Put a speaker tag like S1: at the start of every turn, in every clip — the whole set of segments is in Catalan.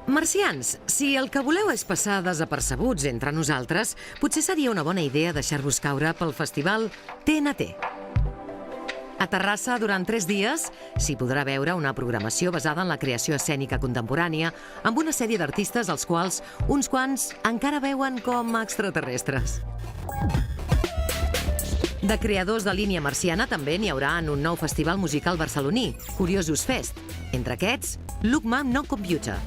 S1: Marcians, si el que voleu és passar desapercebuts entre nosaltres, potser seria una bona idea deixar-vos caure pel festival TNT. A Terrassa, durant 3 dies, s'hi podrà veure una programació basada en la creació escènica contemporània, amb una sèrie d'artistes als quals uns quants encara veuen com extraterrestres. De creadors de línia marciana també n'hi haurà en un nou festival musical barceloní, Curiosus Fest. Entre aquests, Look Mom No Computer.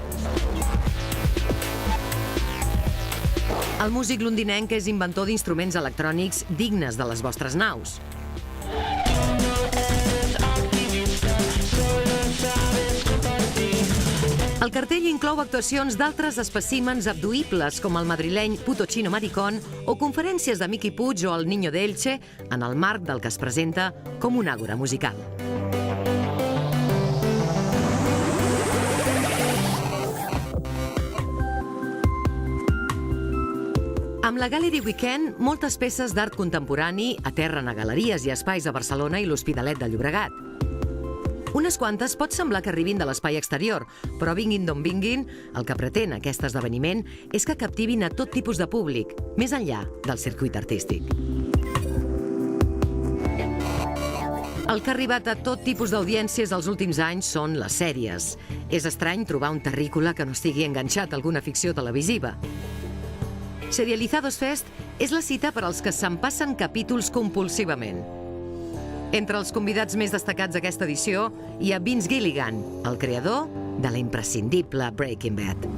S1: El músic londinenc és inventor d'instruments electrònics dignes de les vostres naus. El cartell inclou actuacions d'altres espècimens abduïbles com el madrileny Puto Chino Maricón o conferències de Miqui Puig o el Niño de Elche en el marc del que es presenta com un àgora musical. Amb la Gallery Weekend, moltes peces d'art contemporani aterren a galeries i espais a Barcelona i l'Hospitalet de Llobregat. Unes quantes pot semblar que arribin de l'espai exterior, però vinguin d'on vinguin, el que pretén aquest esdeveniment és que captivin a tot tipus de públic, més enllà del circuit artístic. El que ha arribat a tot tipus d'audiències els últims anys són les sèries. És estrany trobar un terrícola que no estigui enganxat a alguna ficció televisiva. Serializados Fest és la cita per als que se'n passen capítols compulsivament. Entre els convidats més destacats d'aquesta edició hi ha Vince Gilligan, el creador de la imprescindible Breaking Bad.